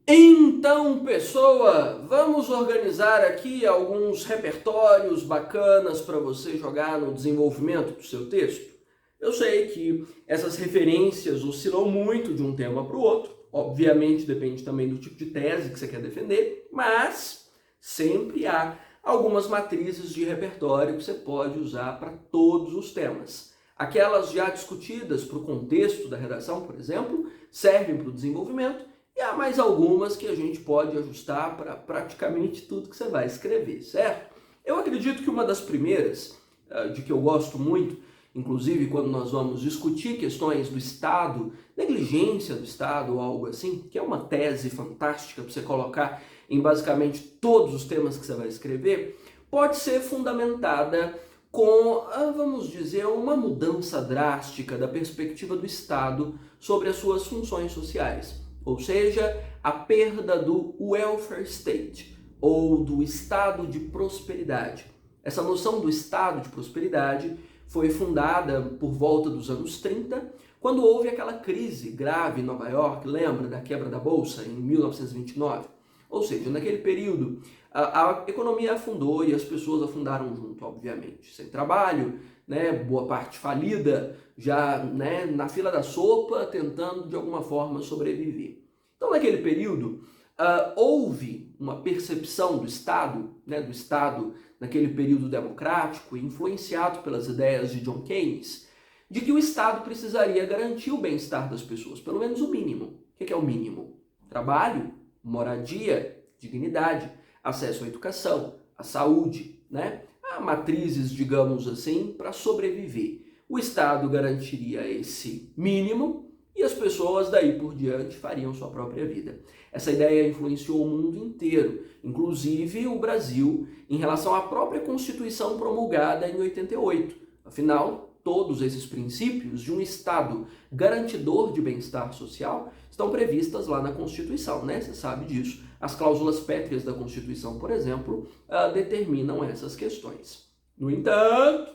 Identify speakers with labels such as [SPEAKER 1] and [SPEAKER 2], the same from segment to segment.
[SPEAKER 1] Então, pessoa, vamos organizar aqui alguns repertórios bacanas para você jogar no desenvolvimento do seu texto. Eu sei que essas referências oscilam muito de um tema para o outro, obviamente depende também do tipo de tese que você quer defender, mas sempre há algumas matrizes de repertório que você pode usar para todos os temas. Aquelas já discutidas para o contexto da redação, por exemplo, servem para o desenvolvimento, e há mais algumas que a gente pode ajustar para praticamente tudo que você vai escrever, certo? Eu acredito que uma das primeiras, de que eu gosto muito, inclusive quando nós vamos discutir questões do Estado, negligência do Estado ou algo assim, que é uma tese fantástica para você colocar em basicamente todos os temas que você vai escrever, pode ser fundamentada com, vamos dizer, uma mudança drástica da perspectiva do Estado sobre as suas funções sociais. Ou seja, a perda do welfare state, ou do estado de prosperidade. Essa noção do estado de prosperidade foi fundada por volta dos anos 30, quando houve aquela crise grave em Nova York, lembra da quebra da Bolsa em 1929? Ou seja, naquele período, a economia afundou e as pessoas afundaram junto, obviamente. Sem trabalho, né, boa parte falida, já, né, na fila da sopa, tentando de alguma forma sobreviver. Então, naquele período, houve uma percepção do Estado naquele período democrático, influenciado pelas ideias de John Keynes, de que o Estado precisaria garantir o bem-estar das pessoas, pelo menos o mínimo. O que é o mínimo? Trabalho, moradia, dignidade, acesso à educação, à saúde, né? Há matrizes, digamos assim, para sobreviver. O Estado garantiria esse mínimo e as pessoas daí por diante fariam sua própria vida. Essa ideia influenciou o mundo inteiro, inclusive o Brasil, em relação à própria Constituição promulgada em 88. Afinal, todos esses princípios de um Estado garantidor de bem-estar social estão previstas lá na Constituição, né? Você sabe disso. As cláusulas pétreas da Constituição, por exemplo, determinam essas questões. No entanto,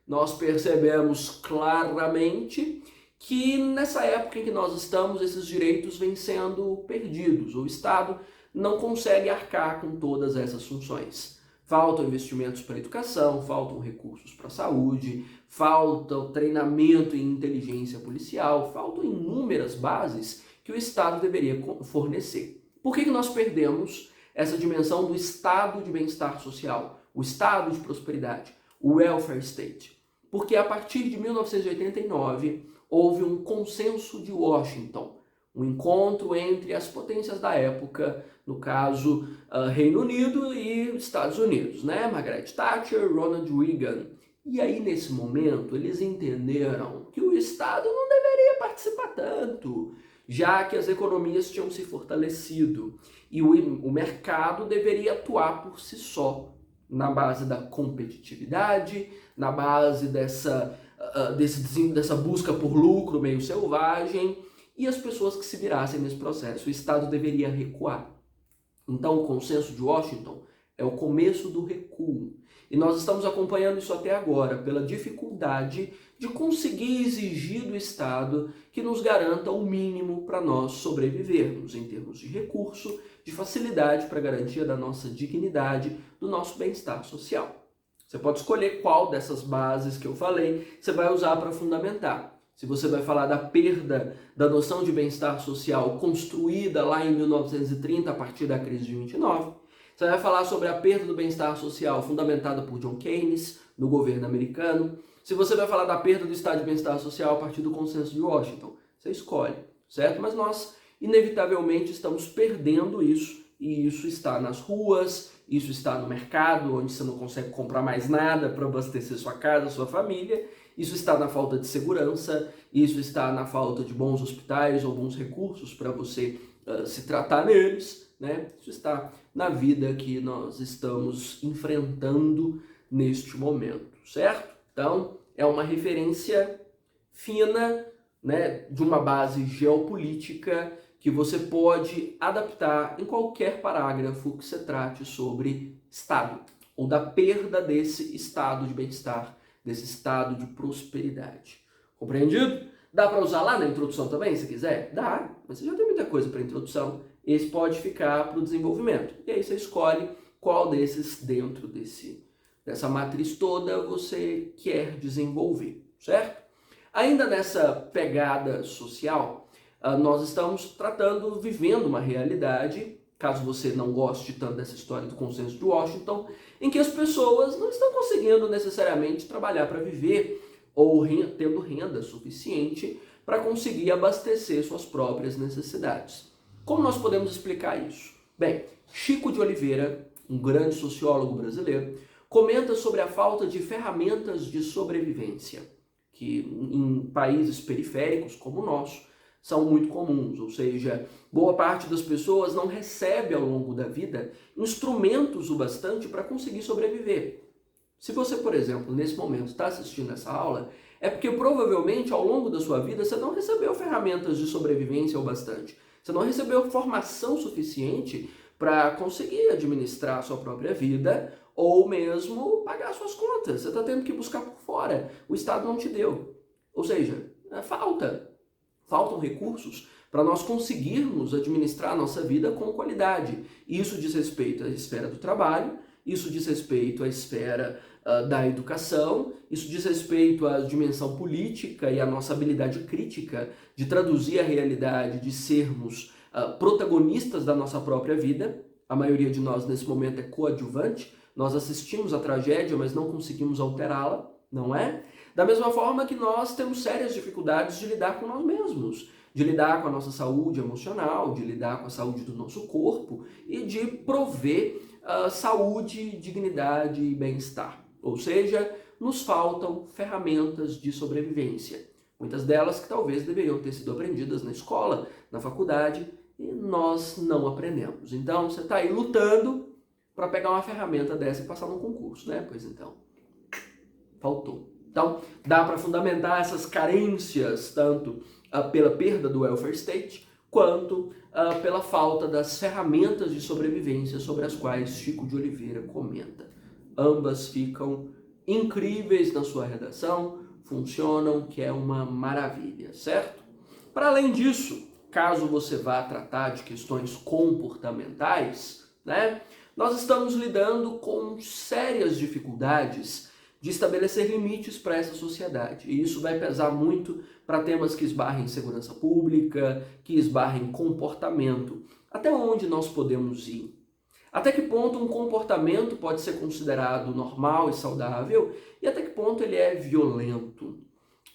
[SPEAKER 1] nós percebemos claramente que nessa época em que nós estamos, esses direitos vêm sendo perdidos. O Estado não consegue arcar com todas essas funções. Faltam investimentos para a educação, faltam recursos para a saúde, falta treinamento em inteligência policial, faltam inúmeras bases que o Estado deveria fornecer. Por que nós perdemos essa dimensão do estado de bem-estar social, o estado de prosperidade, o welfare state? Porque a partir de 1989 houve um consenso de Washington, um encontro entre as potências da época, no caso, Reino Unido e Estados Unidos, né? Margaret Thatcher, Ronald Reagan. E aí, nesse momento, eles entenderam que o Estado não deveria participar tanto, já que as economias tinham se fortalecido e o mercado deveria atuar por si só, na base da competitividade, na base dessa busca por lucro meio selvagem, e as pessoas que se virassem nesse processo. O Estado deveria recuar. Então, o consenso de Washington é o começo do recuo. E nós estamos acompanhando isso até agora, pela dificuldade de conseguir exigir do Estado que nos garanta o mínimo para nós sobrevivermos, em termos de recurso, de facilidade para a garantia da nossa dignidade, do nosso bem-estar social. Você pode escolher qual dessas bases que eu falei você vai usar para fundamentar. Se você vai falar da perda da noção de bem-estar social construída lá em 1930 a partir da crise de 29, você vai falar sobre a perda do bem-estar social fundamentada por John Keynes no governo americano. Se você vai falar da perda do estado de bem-estar social a partir do consenso de Washington, você escolhe, certo? Mas nós, inevitavelmente, estamos perdendo isso, e isso está nas ruas, isso está no mercado, onde você não consegue comprar mais nada para abastecer sua casa, sua família. Isso está na falta de segurança, isso está na falta de bons hospitais ou bons recursos para você se tratar neles, né? Isso está na vida que nós estamos enfrentando neste momento, certo? Então, é uma referência fina, né, de uma base geopolítica que você pode adaptar em qualquer parágrafo que você trate sobre Estado, ou da perda desse estado de bem-estar, desse estado de prosperidade. Compreendido? Dá para usar lá na introdução também, se quiser? Dá, mas você já tem muita coisa para introdução. esse pode ficar para o desenvolvimento. E aí você escolhe qual desses dentro dessa matriz toda você quer desenvolver, certo? Ainda nessa pegada social, nós estamos vivendo uma realidade, caso você não goste tanto dessa história do consenso de Washington, em que as pessoas não estão conseguindo necessariamente trabalhar para viver ou tendo renda suficiente para conseguir abastecer suas próprias necessidades. Como nós podemos explicar isso? Bem, Chico de Oliveira, um grande sociólogo brasileiro, comenta sobre a falta de ferramentas de sobrevivência, que em países periféricos como o nosso são muito comuns, ou seja, boa parte das pessoas não recebe ao longo da vida instrumentos o bastante para conseguir sobreviver. Se você, por exemplo, nesse momento está assistindo essa aula, é porque provavelmente ao longo da sua vida você não recebeu ferramentas de sobrevivência o bastante. Você não recebeu formação suficiente para conseguir administrar a sua própria vida ou mesmo pagar suas contas. Você está tendo que buscar por fora. O Estado não te deu. Ou seja, faltam recursos para nós conseguirmos administrar a nossa vida com qualidade. Isso diz respeito à esfera do trabalho, isso diz respeito à esfera da educação, isso diz respeito à dimensão política e à nossa habilidade crítica de traduzir a realidade, de sermos protagonistas da nossa própria vida. A maioria de nós nesse momento é coadjuvante, nós assistimos a tragédia, mas não conseguimos alterá-la, não é? Da mesma forma que nós temos sérias dificuldades de lidar com nós mesmos, de lidar com a nossa saúde emocional, de lidar com a saúde do nosso corpo e de prover saúde, dignidade e bem-estar. Ou seja, nos faltam ferramentas de sobrevivência. Muitas delas que talvez deveriam ter sido aprendidas na escola, na faculdade, e nós não aprendemos. Então, você está aí lutando para pegar uma ferramenta dessa e passar num concurso, né? Pois então, faltou. Então, dá para fundamentar essas carências, tanto pela perda do welfare state, quanto pela falta das ferramentas de sobrevivência sobre as quais Chico de Oliveira comenta. Ambas ficam incríveis na sua redação, funcionam, que é uma maravilha, certo? Para além disso, caso você vá tratar de questões comportamentais, né, nós estamos lidando com sérias dificuldades de estabelecer limites para essa sociedade. E isso vai pesar muito para temas que esbarrem em segurança pública, que esbarrem em comportamento. Até onde nós podemos ir? Até que ponto um comportamento pode ser considerado normal e saudável e até que ponto ele é violento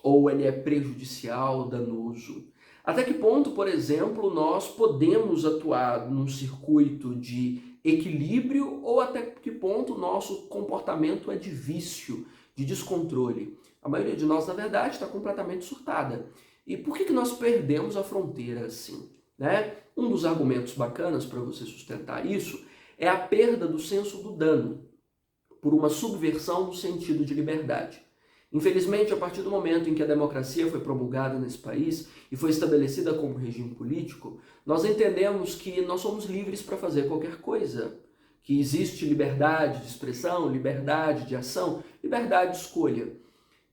[SPEAKER 1] ou ele é prejudicial, danoso. Até que ponto, por exemplo, nós podemos atuar num circuito de equilíbrio ou até que ponto o nosso comportamento é de vício, de descontrole. A maioria de nós, na verdade, está completamente surtada. E por que nós perdemos a fronteira assim, né? Um dos argumentos bacanas para você sustentar isso é a perda do senso do dano por uma subversão do sentido de liberdade. Infelizmente, a partir do momento em que a democracia foi promulgada nesse país e foi estabelecida como regime político, nós entendemos que nós somos livres para fazer qualquer coisa, que existe liberdade de expressão, liberdade de ação, liberdade de escolha.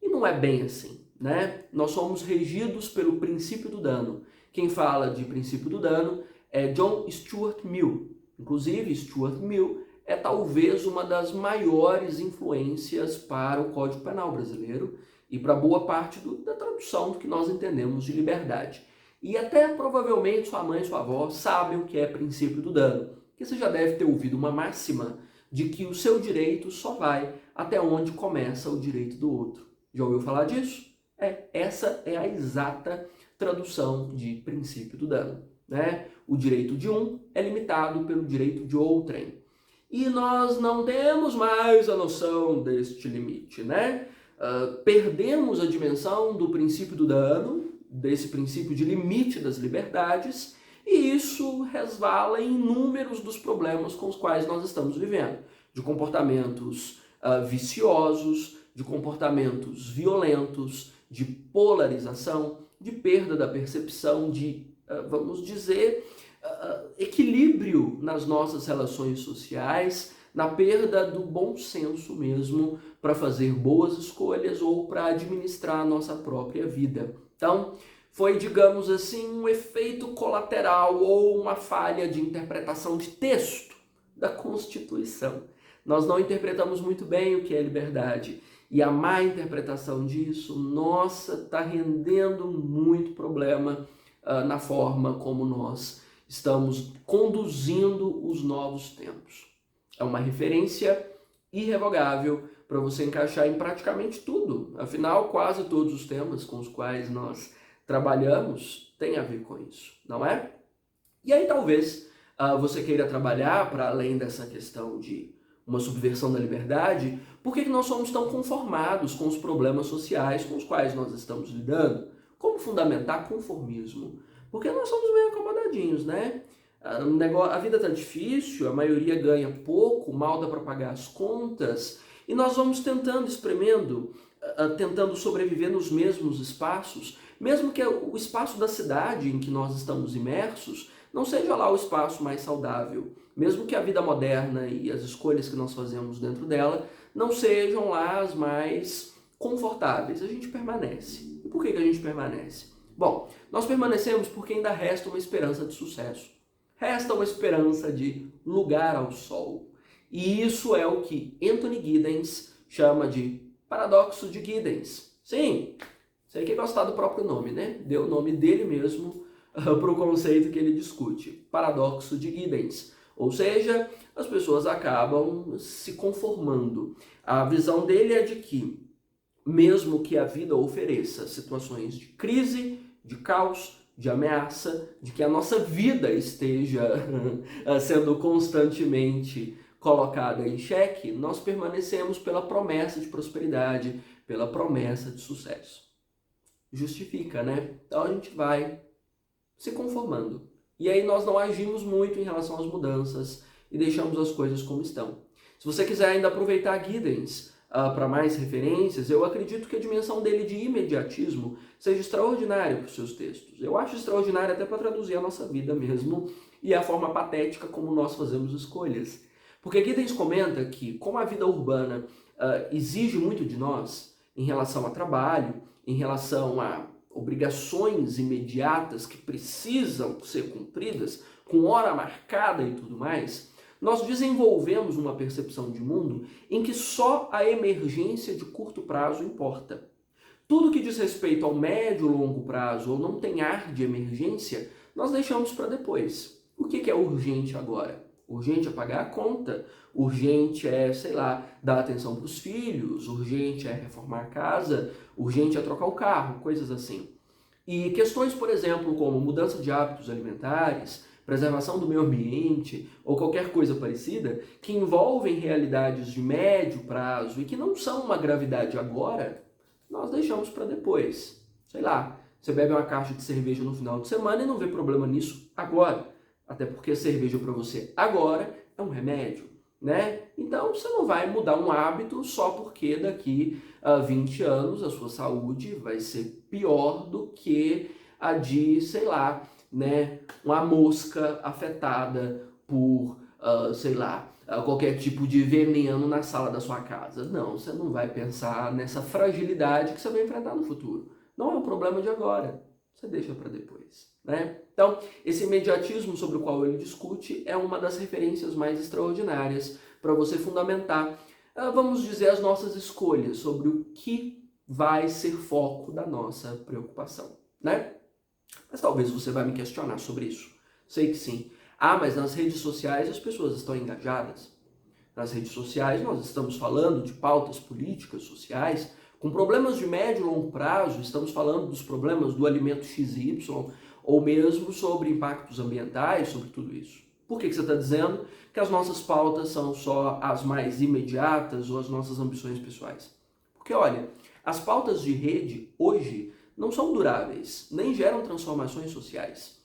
[SPEAKER 1] E não é bem assim, né? Nós somos regidos pelo princípio do dano. Quem fala de princípio do dano é John Stuart Mill. Inclusive, Stuart Mill é talvez uma das maiores influências para o Código Penal brasileiro e para boa parte da tradução do que nós entendemos de liberdade. E até provavelmente sua mãe e sua avó sabem o que é princípio do dano, porque você já deve ter ouvido uma máxima de que o seu direito só vai até onde começa o direito do outro. Já ouviu falar disso? Essa é a exata tradução de princípio do dano, né? O direito de um é limitado pelo direito de outrem. E nós não temos mais a noção deste limite, né? Perdemos a dimensão do princípio do dano, desse princípio de limite das liberdades, e isso resvala em inúmeros dos problemas com os quais nós estamos vivendo, de comportamentos viciosos, de comportamentos violentos, de polarização, de perda da percepção de, vamos dizer, equilíbrio nas nossas relações sociais, na perda do bom senso mesmo para fazer boas escolhas ou para administrar a nossa própria vida. Então, foi, digamos assim, um efeito colateral ou uma falha de interpretação de texto da Constituição. Nós não interpretamos muito bem o que é liberdade. E a má interpretação disso, nossa, está rendendo muito problema na forma como nós estamos conduzindo os novos tempos. É uma referência irrevogável para você encaixar em praticamente tudo. Afinal, quase todos os temas com os quais nós trabalhamos têm a ver com isso, não é? E aí talvez você queira trabalhar para além dessa questão de uma subversão da liberdade, por que nós somos tão conformados com os problemas sociais com os quais nós estamos lidando? Como fundamentar conformismo? Porque nós somos meio acomodadinhos, né? A vida tá difícil, a maioria ganha pouco, mal dá para pagar as contas, e nós vamos tentando, espremendo, tentando sobreviver nos mesmos espaços, mesmo que o espaço da cidade em que nós estamos imersos não seja lá o espaço mais saudável, mesmo que a vida moderna e as escolhas que nós fazemos dentro dela não sejam lá as mais confortáveis, a gente permanece. E por que a gente permanece? Bom, nós permanecemos porque ainda resta uma esperança de sucesso. Resta uma esperança de lugar ao sol. E isso é o que Anthony Giddens chama de paradoxo de Giddens. Sim, sei que é gostar do próprio nome, né? Deu o nome dele mesmo para o conceito que ele discute. Paradoxo de Giddens. Ou seja, as pessoas acabam se conformando. A visão dele é de que, mesmo que a vida ofereça situações de crise, de caos, de ameaça, de que a nossa vida esteja sendo constantemente colocada em xeque, nós permanecemos pela promessa de prosperidade, pela promessa de sucesso. Justifica, né? Então a gente vai se conformando. E aí nós não agimos muito em relação às mudanças e deixamos as coisas como estão. Se você quiser ainda aproveitar Giddens para mais referências, eu acredito que a dimensão dele de imediatismo seja extraordinária para os seus textos. Eu acho extraordinário até para traduzir a nossa vida mesmo e a forma patética como nós fazemos escolhas. Porque Giddens comenta que, como a vida urbana exige muito de nós em relação a trabalho, em relação a obrigações imediatas que precisam ser cumpridas, com hora marcada e tudo mais, nós desenvolvemos uma percepção de mundo em que só a emergência de curto prazo importa. Tudo que diz respeito ao médio e longo prazo ou não tem ar de emergência, nós deixamos para depois. O que é urgente agora? Urgente é pagar a conta, urgente é, sei lá, dar atenção para os filhos, urgente é reformar a casa, urgente é trocar o carro, coisas assim. E questões, por exemplo, como mudança de hábitos alimentares, preservação do meio ambiente ou qualquer coisa parecida, que envolvem realidades de médio prazo e que não são uma gravidade agora, nós deixamos para depois. Sei lá, você bebe uma caixa de cerveja no final de semana e não vê problema nisso agora. Até porque a cerveja para você agora é um remédio, né? Então você não vai mudar um hábito só porque daqui a 20 anos a sua saúde vai ser pior do que a de, sei lá, né, uma mosca afetada por, sei lá, qualquer tipo de veneno na sala da sua casa. Não, você não vai pensar nessa fragilidade que você vai enfrentar no futuro. Não é um problema de agora, você deixa para depois, né? Então, esse imediatismo sobre o qual ele discute é uma das referências mais extraordinárias para você fundamentar, vamos dizer, as nossas escolhas sobre o que vai ser foco da nossa preocupação, né? Mas talvez você vai me questionar sobre isso. Sei que sim. Ah, mas nas redes sociais as pessoas estão engajadas. Nas redes sociais nós estamos falando de pautas políticas, sociais, com problemas de médio e longo prazo, estamos falando dos problemas do alimento XY, ou mesmo sobre impactos ambientais, sobre tudo isso. Por que você está dizendo que as nossas pautas são só as mais imediatas ou as nossas ambições pessoais? Porque, olha, as pautas de rede hoje não são duráveis, nem geram transformações sociais.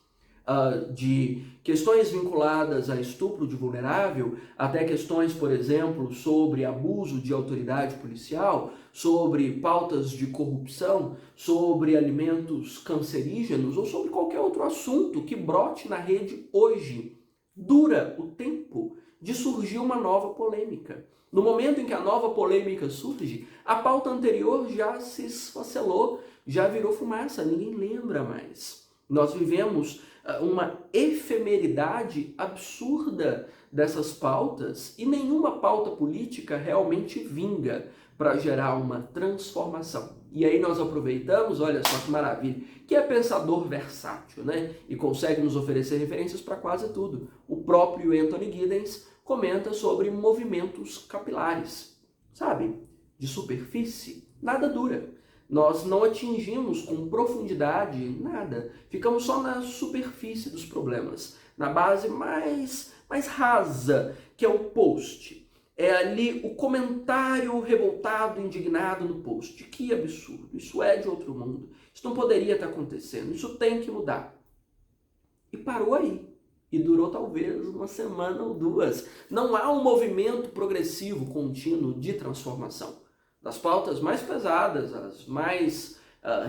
[SPEAKER 1] De questões vinculadas a estupro de vulnerável, até questões, por exemplo, sobre abuso de autoridade policial, sobre pautas de corrupção, sobre alimentos cancerígenos ou sobre qualquer outro assunto que brote na rede hoje. Dura o tempo de surgir uma nova polêmica. No momento em que a nova polêmica surge, a pauta anterior já se esfacelou, já virou fumaça, ninguém lembra mais. Nós vivemos uma efemeridade absurda dessas pautas e nenhuma pauta política realmente vinga para gerar uma transformação. E aí nós aproveitamos, olha só que maravilha, que é pensador versátil, né? E consegue nos oferecer referências para quase tudo. O próprio Anthony Giddens comenta sobre movimentos capilares, sabe? De superfície, nada dura. Nós não atingimos com profundidade nada, ficamos só na superfície dos problemas, na base mais rasa, que é o post. É ali o comentário revoltado, indignado no post. Que absurdo, isso é de outro mundo, isso não poderia estar acontecendo, isso tem que mudar. E parou aí. E durou talvez uma semana ou duas. Não há um movimento progressivo, contínuo de transformação. Das pautas mais pesadas, as mais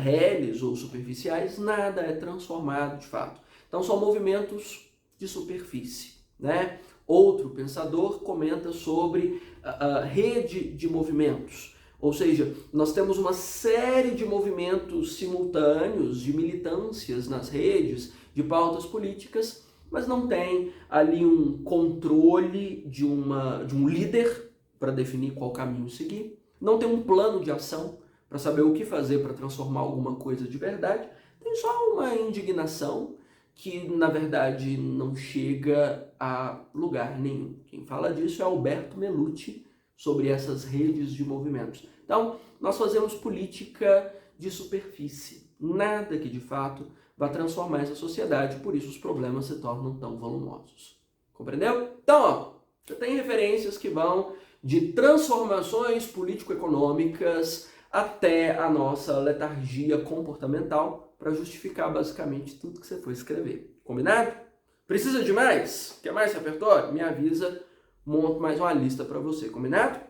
[SPEAKER 1] reles ou superficiais, nada é transformado de fato. Então são movimentos de superfície, né? Outro pensador comenta sobre a rede de movimentos. Ou seja, nós temos uma série de movimentos simultâneos, de militâncias nas redes, de pautas políticas, mas não tem ali um controle de um líder para definir qual caminho seguir. Não tem um plano de ação para saber o que fazer para transformar alguma coisa de verdade. Tem só uma indignação que, na verdade, não chega a lugar nenhum. Quem fala disso é Alberto Melucci, sobre essas redes de movimentos. Então, nós fazemos política de superfície. Nada que, de fato, vá transformar essa sociedade, por isso os problemas se tornam tão volumosos. Compreendeu? Então, ó, você tem referências que vão de transformações político-econômicas até a nossa letargia comportamental para justificar basicamente tudo que você foi escrever. Combinado? Precisa de mais? Quer mais repertório? Me avisa, monto mais uma lista para você. Combinado?